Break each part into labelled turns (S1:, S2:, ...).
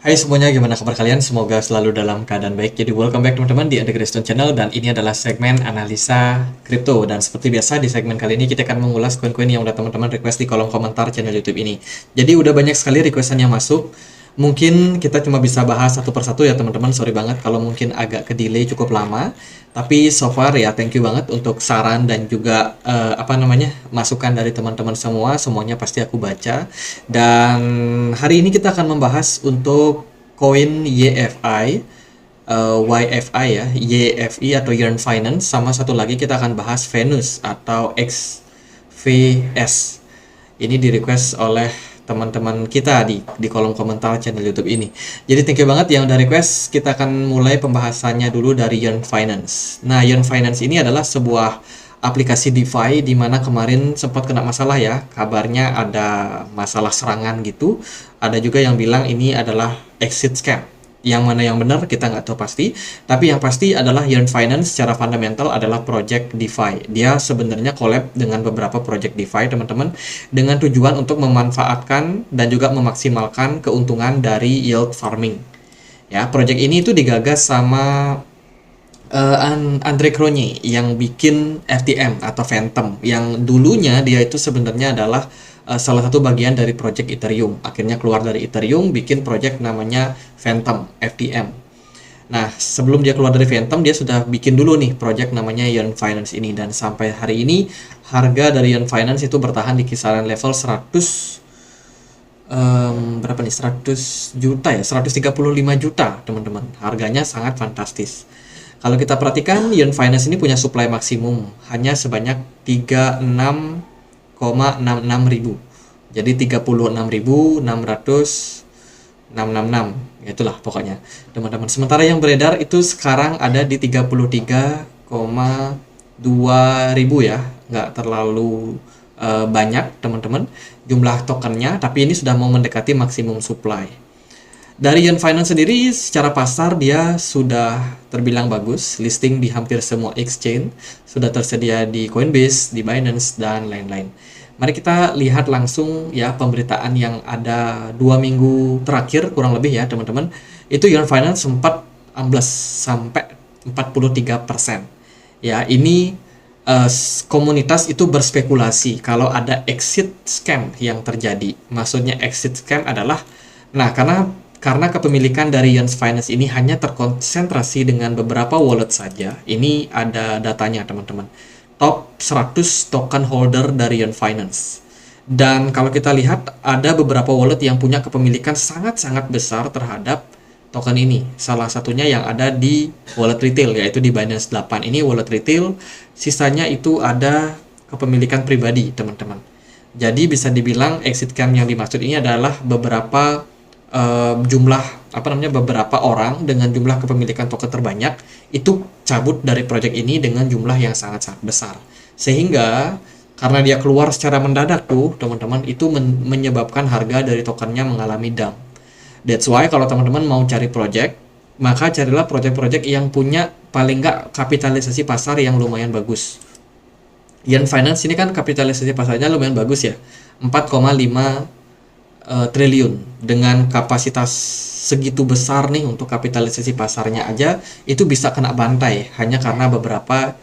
S1: Hai semuanya, gimana kabar kalian? Semoga selalu dalam keadaan baik. Jadi welcome back teman-teman di The Greystone Channel, dan ini adalah segmen analisa kripto. Dan seperti biasa di segmen kali ini kita akan mengulas koin-koin yang udah teman-teman request di kolom komentar channel YouTube ini. Jadi udah banyak sekali requestan yang masuk. Mungkin kita cuma bisa bahas satu persatu ya teman-teman. Sorry banget kalau mungkin agak ke delay cukup lama. Tapi so far ya thank you banget untuk saran dan juga masukan dari teman-teman semua. Semuanya pasti aku baca. Dan hari ini kita akan membahas untuk koin YFI, YFI ya, YFI atau Yearn Finance, sama satu lagi kita akan bahas Venus atau XVS. Ini di request oleh teman-teman kita di kolom komentar channel YouTube ini. Jadi thank you banget yang udah request. Kita akan mulai pembahasannya dulu dari Yearn Finance. Nah, Yearn Finance ini adalah sebuah aplikasi DeFi di mana kemarin sempat kena masalah ya. Kabarnya ada masalah serangan gitu. Ada juga yang bilang ini adalah exit scam. Yang mana yang benar kita nggak tahu pasti, tapi yang pasti adalah Yearn Finance secara fundamental adalah project DeFi. Dia sebenarnya collab dengan beberapa project DeFi teman-teman, dengan tujuan untuk memanfaatkan dan juga memaksimalkan keuntungan dari yield farming. Ya, project ini itu digagas sama Andre Cronje yang bikin FTM atau Phantom, yang dulunya dia itu sebenarnya adalah salah satu bagian dari project Ethereum. Akhirnya keluar dari Ethereum, bikin project namanya Phantom FTM. Nah, sebelum dia keluar dari Phantom, dia sudah bikin dulu nih project namanya Yearn Finance ini, dan sampai hari ini harga dari Yearn Finance itu bertahan di kisaran level 100 berapa nih, 100 juta ya, 135 juta teman-teman. Harganya sangat fantastis. Kalau kita perhatikan, Yearn Finance ini punya supply maksimum hanya sebanyak 36,66 ribu. Jadi 36.666. Itulah pokoknya teman-teman. Sementara yang beredar itu sekarang ada di 33,2 ribu ya. Nggak terlalu banyak teman-teman jumlah tokennya, tapi ini sudah mau mendekati maksimum supply. Dari Yearn Finance sendiri secara pasar dia sudah terbilang bagus, listing di hampir semua exchange, sudah tersedia di Coinbase, di Binance, dan lain-lain. Mari kita lihat langsung ya pemberitaan yang ada 2 minggu terakhir kurang lebih ya teman-teman. Itu Yearn Finance sempat ambles sampai 43%. Ya, ini komunitas itu berspekulasi kalau ada exit scam yang terjadi. Maksudnya exit scam adalah, nah karena kepemilikan dari Yearn Finance ini hanya terkonsentrasi dengan beberapa wallet saja. Ini ada datanya teman-teman. Top 100 token holder dari Yearn Finance. Dan kalau kita lihat ada beberapa wallet yang punya kepemilikan sangat-sangat besar terhadap token ini. Salah satunya yang ada di wallet retail, yaitu di Binance 8. Ini wallet retail, sisanya itu ada kepemilikan pribadi teman-teman. Jadi bisa dibilang exit scam yang dimaksud ini adalah beberapa beberapa orang dengan jumlah kepemilikan token terbanyak itu cabut dari project ini dengan jumlah yang sangat-sangat besar, sehingga karena dia keluar secara mendadak tuh teman-teman, itu menyebabkan harga dari tokennya mengalami dump. That's why kalau teman-teman mau cari project, maka carilah project-project yang punya paling nggak kapitalisasi pasar yang lumayan bagus. Yearn Finance ini kan kapitalisasi pasarnya lumayan bagus ya, 4,5 triliun. Dengan kapasitas segitu besar nih untuk kapitalisasi pasarnya aja itu bisa kena bantai hanya karena beberapa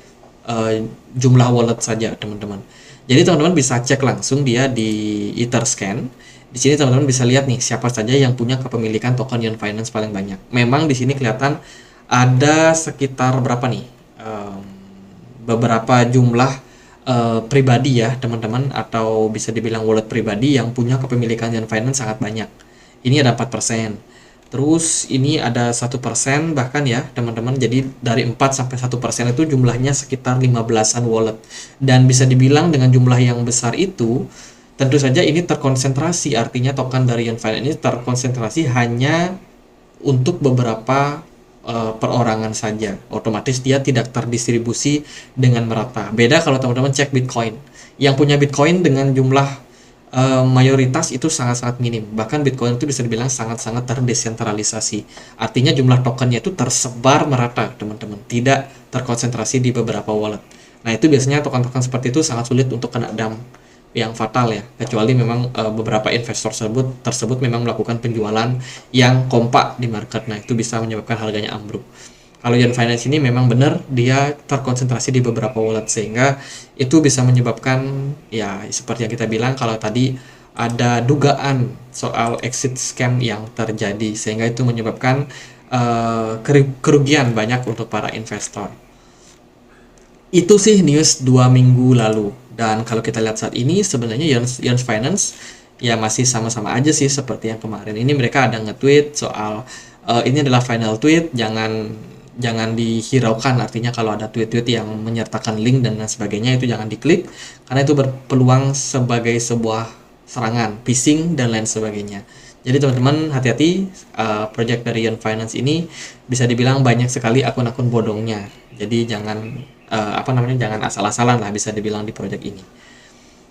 S1: jumlah wallet saja teman-teman. Jadi teman-teman bisa cek langsung dia di Etherscan. Di sini teman-teman bisa lihat nih siapa saja yang punya kepemilikan token Yearn Finance paling banyak. Memang di sini kelihatan ada sekitar berapa nih, beberapa jumlah pribadi ya teman-teman, atau bisa dibilang wallet pribadi yang punya kepemilikan Yearn Finance sangat banyak. Ini ada 4%. Terus ini ada 1% bahkan ya teman-teman. Jadi dari 4 sampai 1% itu jumlahnya sekitar 15-an wallet. Dan bisa dibilang dengan jumlah yang besar itu, tentu saja ini terkonsentrasi, artinya token dari Yearn Finance ini terkonsentrasi hanya untuk beberapa perorangan saja. Otomatis dia tidak terdistribusi dengan merata. Beda kalau teman-teman cek Bitcoin. Yang punya Bitcoin dengan jumlah mayoritas itu sangat-sangat minim. Bahkan Bitcoin itu bisa dibilang sangat-sangat terdesentralisasi. Artinya jumlah tokennya itu tersebar merata, teman-teman. Tidak terkonsentrasi di beberapa wallet. Nah, itu biasanya token-token seperti itu sangat sulit untuk kena dump yang fatal ya, kecuali memang beberapa investor tersebut memang melakukan penjualan yang kompak di market. Nah, itu bisa menyebabkan harganya ambruk. Kalau Yan Finance ini memang benar dia terkonsentrasi di beberapa wallet, sehingga itu bisa menyebabkan ya seperti yang kita bilang kalau tadi ada dugaan soal exit scam yang terjadi, sehingga itu menyebabkan kerugian banyak untuk para investor. Itu sih news 2 minggu lalu. Dan kalau kita lihat saat ini sebenarnya Yearns Finance ya masih sama-sama aja sih seperti yang kemarin. Ini mereka ada nge-tweet soal ini adalah final tweet, jangan dihiraukan, artinya kalau ada tweet-tweet yang menyertakan link dan lain sebagainya itu jangan diklik karena itu berpeluang sebagai sebuah serangan, phishing dan lain sebagainya. Jadi teman-teman hati-hati, project dari Yearns Finance ini bisa dibilang banyak sekali akun-akun bodongnya. Jadi jangan jangan asal-asalan lah bisa dibilang di project ini.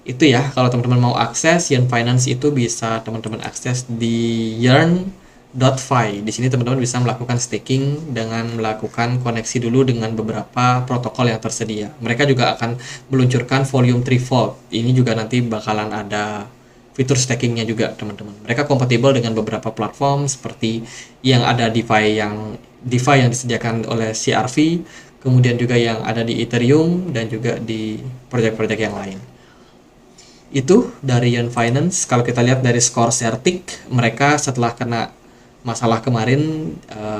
S1: Itu ya, kalau teman-teman mau akses Yearn Finance itu bisa teman-teman akses di yearn.fi. Di sini teman-teman bisa melakukan staking dengan melakukan koneksi dulu dengan beberapa protokol yang tersedia. Mereka juga akan meluncurkan volume 3 Vault. Ini juga nanti bakalan ada fitur stakingnya juga teman-teman. Mereka kompatibel dengan beberapa platform seperti yang ada DeFi yang disediakan oleh CRV, kemudian juga yang ada di Ethereum dan juga di project-project yang lain. Itu dari Yearn Finance. Kalau kita lihat dari skor Certic, mereka setelah kena masalah kemarin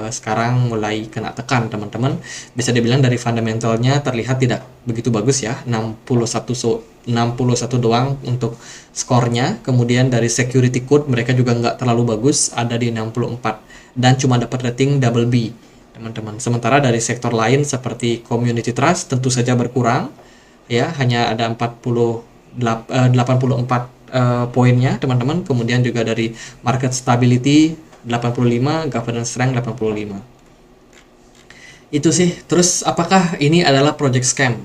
S1: sekarang mulai kena tekan teman-teman. Bisa dibilang dari fundamentalnya terlihat tidak begitu bagus ya, 61 doang untuk skornya. Kemudian dari security code mereka juga nggak terlalu bagus, ada di 64 dan cuma dapat rating double B teman-teman. Sementara dari sektor lain seperti community trust tentu saja berkurang ya, hanya ada 84 poinnya teman-teman. Kemudian juga dari market stability 85, governance strength 85. Itu sih. Terus apakah ini adalah project scam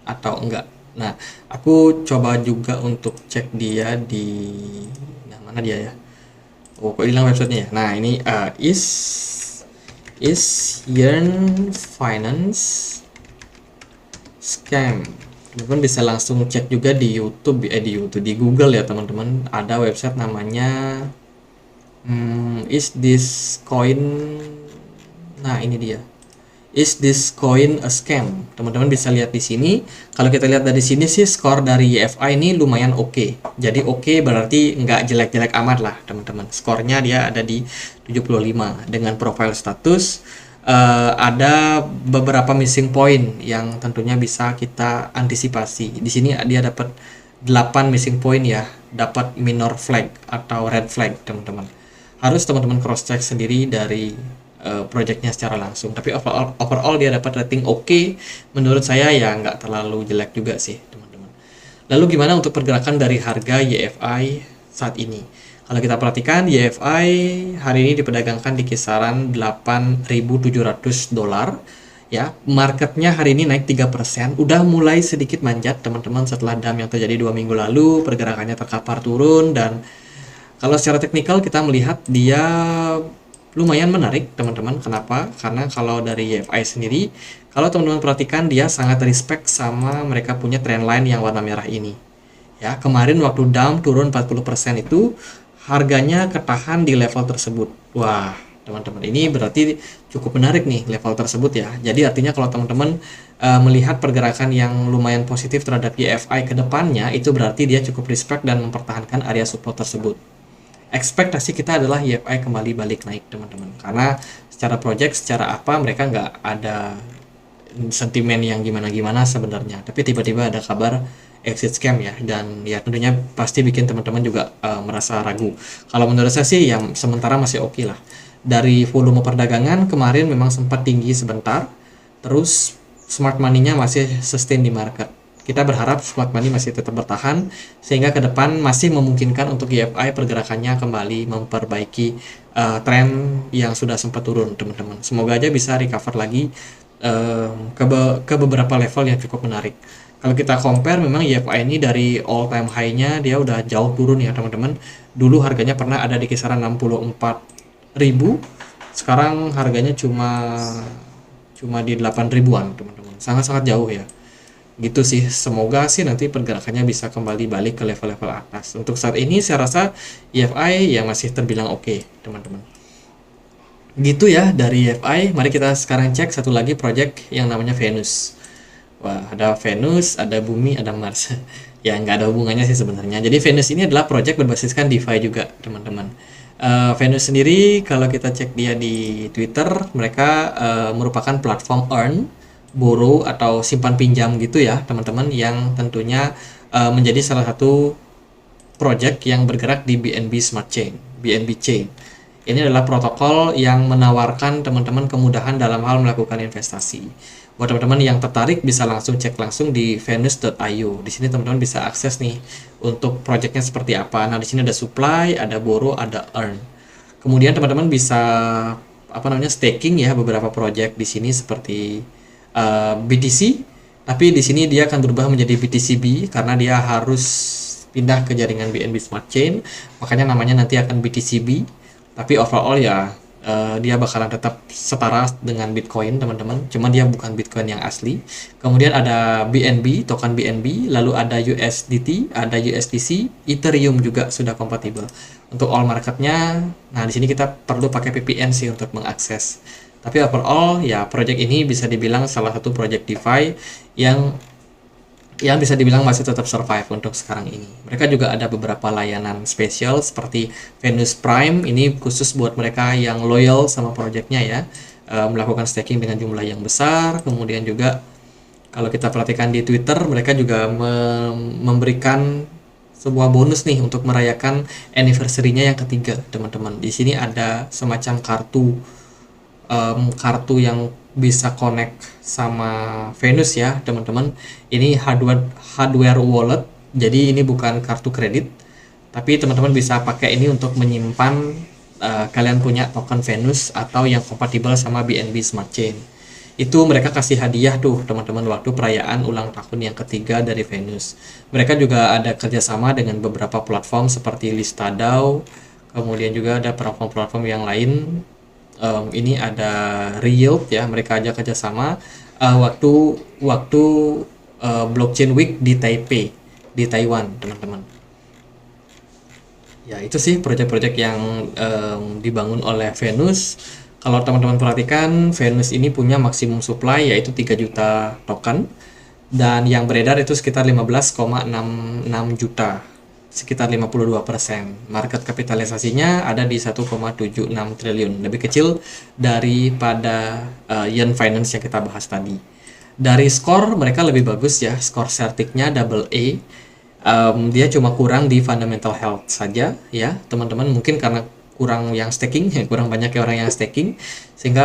S1: atau enggak? Nah, aku coba juga untuk cek dia di mana dia ya. Oh, kok hilang websitenya ya. Nah, ini is Yearn Finance scam. Teman-teman bisa langsung cek juga di YouTube, di Google ya teman-teman. Ada website namanya is this coin. Nah, ini dia. Is this coin a scam? Teman-teman bisa lihat di sini. Kalau kita lihat dari sini sih skor dari YFI ini lumayan oke. Jadi oke berarti nggak jelek-jelek amat lah teman-teman. Skornya dia ada di 75 dengan profile status. Ada beberapa missing point yang tentunya bisa kita antisipasi. Di sini dia dapat 8 missing point ya, dapat minor flag atau red flag teman-teman. Harus teman-teman cross check sendiri dari projectnya secara langsung. Tapi overall dia dapat rating oke. Menurut saya ya nggak terlalu jelek juga sih teman-teman. Lalu gimana untuk pergerakan dari harga YFI saat ini? Kalau kita perhatikan YFI hari ini diperdagangkan di kisaran $8.700 ya. Marketnya hari ini naik 3%, udah mulai sedikit manjat teman-teman setelah dump yang terjadi 2 minggu lalu. Pergerakannya terkapar turun, dan kalau secara teknikal kita melihat dia lumayan menarik teman-teman. Kenapa? Karena kalau dari YFI sendiri, kalau teman-teman perhatikan dia sangat respect sama mereka punya trendline yang warna merah ini ya. Kemarin waktu dump turun 40% itu harganya ketahan di level tersebut. Wah teman-teman, ini berarti cukup menarik nih level tersebut ya. Jadi artinya kalau teman-teman melihat pergerakan yang lumayan positif terhadap YFI ke depannya, itu berarti dia cukup respect dan mempertahankan area support tersebut. Ekspektasi kita adalah YFI kembali balik naik teman-teman, karena secara project, secara apa mereka nggak ada sentimen yang gimana-gimana sebenarnya, tapi tiba-tiba ada kabar exit scam ya, dan ya tentunya pasti bikin teman-teman juga merasa ragu. Kalau menurut saya sih yang sementara masih oke lah. Dari volume perdagangan kemarin memang sempat tinggi sebentar, terus smart money-nya masih sustain di market. Kita berharap smart money masih tetap bertahan sehingga ke depan masih memungkinkan untuk YFI pergerakannya kembali memperbaiki tren yang sudah sempat turun teman-teman. Semoga aja bisa recover lagi ke beberapa level yang cukup menarik. Kalau kita compare memang YFI ini dari all time high-nya dia udah jauh turun ya teman-teman. Dulu harganya pernah ada di kisaran 64.000, sekarang harganya cuma di 8 ribuan teman-teman. Sangat-sangat jauh ya. Gitu sih, semoga sih nanti pergerakannya bisa kembali balik ke level-level atas. Untuk saat ini saya rasa EFI ya masih terbilang oke, teman-teman. Gitu ya dari EFI. Mari kita sekarang cek satu lagi project yang namanya Venus. Wah, ada Venus, ada Bumi, ada Mars. Ya, nggak ada hubungannya sih sebenarnya. Jadi Venus ini adalah project berbasiskan DeFi juga, teman-teman. Venus sendiri, kalau kita cek dia di Twitter, mereka merupakan platform earn, borrow, atau simpan pinjam gitu ya, teman-teman, yang tentunya menjadi salah satu project yang bergerak di BNB Smart Chain, BNB Chain. Ini adalah protokol yang menawarkan teman-teman kemudahan dalam hal melakukan investasi. Buat teman-teman yang tertarik bisa langsung cek langsung di venus.io. Di sini teman-teman bisa akses nih untuk projectnya seperti apa. Nah, di sini ada supply, ada borrow, ada earn. Kemudian teman-teman bisa staking ya beberapa project di sini seperti BTC, tapi di sini dia akan berubah menjadi BTCB karena dia harus pindah ke jaringan BNB Smart Chain, makanya namanya nanti akan BTCB. Tapi overall ya dia bakalan tetap setara dengan Bitcoin, teman-teman. Cuma dia bukan Bitcoin yang asli. Kemudian ada BNB, token BNB, lalu ada USDT, ada USDC, Ethereum juga sudah kompatibel. Untuk all marketnya, nah di sini kita perlu pakai VPN sih untuk mengakses. Tapi overall ya project ini bisa dibilang salah satu project DeFi yang bisa dibilang masih tetap survive untuk sekarang ini. Mereka juga ada beberapa layanan spesial seperti Venus Prime, ini khusus buat mereka yang loyal sama projectnya ya, melakukan staking dengan jumlah yang besar. Kemudian juga kalau kita perhatikan di Twitter, mereka juga memberikan sebuah bonus nih untuk merayakan anniversary-nya yang ketiga, teman-teman. Di sini ada semacam kartu yang bisa connect sama Venus ya, teman-teman. Ini hardware wallet, jadi ini bukan kartu kredit, tapi teman-teman bisa pakai ini untuk menyimpan kalian punya token Venus atau yang kompatibel sama BNB Smart Chain. Itu mereka kasih hadiah tuh teman-teman waktu perayaan ulang tahun yang ketiga dari Venus. Mereka juga ada kerjasama dengan beberapa platform seperti Listadao, kemudian juga ada platform-platform yang lain. Ini ada Real ya, mereka aja kerjasama waktu blockchain week di Taipei, di Taiwan, teman-teman. Ya itu sih project-project yang dibangun oleh Venus. Kalau teman-teman perhatikan, Venus ini punya maksimum supply yaitu 3 juta token, dan yang beredar itu sekitar 15,66 juta, sekitar 52%. Market kapitalisasinya ada di 1,76 triliun, lebih kecil daripada Yen Finance yang kita bahas tadi. Dari skor mereka lebih bagus ya, skor Certic-nya double A. Dia cuma kurang di fundamental health saja ya, teman-teman. Mungkin karena kurang yang staking, kurang banyak orang yang staking, sehingga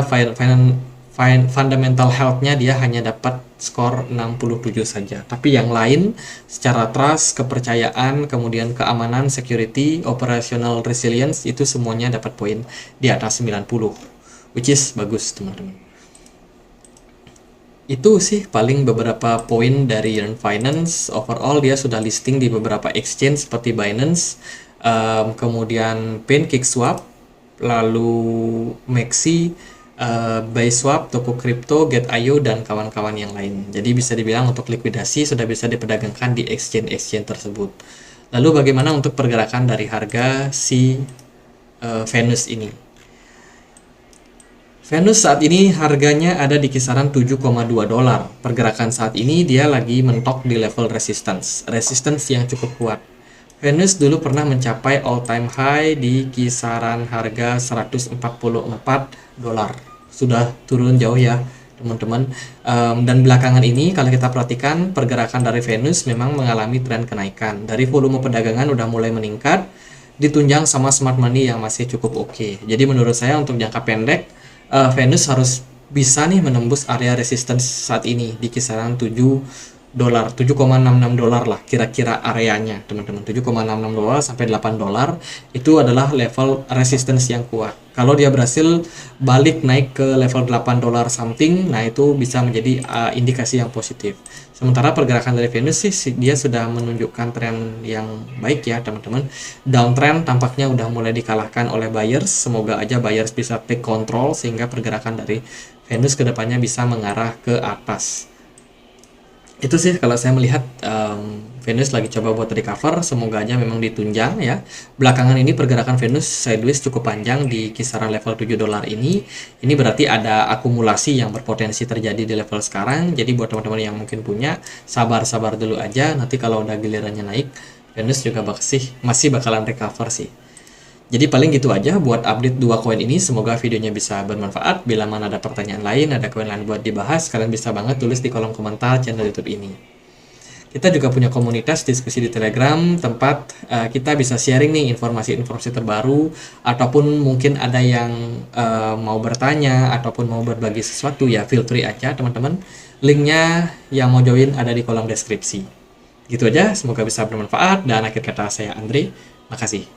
S1: fundamental health-nya dia hanya dapat skor 67 saja. Tapi yang lain secara trust, kepercayaan, kemudian keamanan, security, operational resilience itu semuanya dapat poin di atas 90, which is bagus, teman-teman. Itu sih paling beberapa poin dari Yearn Finance. Overall dia sudah listing di beberapa exchange seperti Binance, kemudian PancakeSwap, lalu Maxi, Byswap, Toko Crypto, Get.io, dan kawan-kawan yang lain. Jadi bisa dibilang untuk likuidasi sudah bisa diperdagangkan di exchange-exchange tersebut. Lalu bagaimana untuk pergerakan dari harga si Venus ini? Venus saat ini harganya ada di kisaran 7,2 dolar. Pergerakan saat ini dia lagi mentok di level resistance yang cukup kuat. Venus dulu pernah mencapai all-time high di kisaran harga 144 dolar. Sudah turun jauh ya, teman-teman. Dan belakangan ini kalau kita perhatikan pergerakan dari Venus memang mengalami tren kenaikan. Dari volume perdagangan udah mulai meningkat, ditunjang sama smart money yang masih cukup oke. Jadi menurut saya untuk jangka pendek, Venus harus bisa nih menembus area resistance saat ini di kisaran 7,66 dolar lah kira-kira areanya, teman-teman. 7,66 dolar sampai 8 dolar itu adalah level resistance yang kuat. Kalau dia berhasil balik naik ke level 8 dolar something, nah itu bisa menjadi indikasi yang positif. Sementara pergerakan dari Venus sih dia sudah menunjukkan tren yang baik ya, teman-teman. Downtrend tampaknya udah mulai dikalahkan oleh buyers. Semoga aja buyers bisa take control sehingga pergerakan dari Venus kedepannya bisa mengarah ke atas. Itu sih kalau saya melihat Venus lagi coba buat recover, semoga aja memang ditunjang ya. Belakangan ini pergerakan Venus sideways cukup panjang di kisaran level 7 dolar ini. Ini berarti ada akumulasi yang berpotensi terjadi di level sekarang. Jadi buat teman-teman yang mungkin punya, sabar-sabar dulu aja. Nanti kalau udah gilirannya naik, Venus juga masih bakalan recover sih. Jadi paling gitu aja buat update dua koin ini. Semoga videonya bisa bermanfaat. Bila mana ada pertanyaan lain, ada koin lain buat dibahas, kalian bisa banget tulis di kolom komentar channel YouTube ini. Kita juga punya komunitas diskusi di Telegram, tempat kita bisa sharing nih informasi-informasi terbaru, ataupun mungkin ada yang mau bertanya, ataupun mau berbagi sesuatu, ya feel free aja teman-teman. Linknya yang mau join ada di kolom deskripsi. Gitu aja, semoga bisa bermanfaat, dan akhir kata saya Andre, makasih.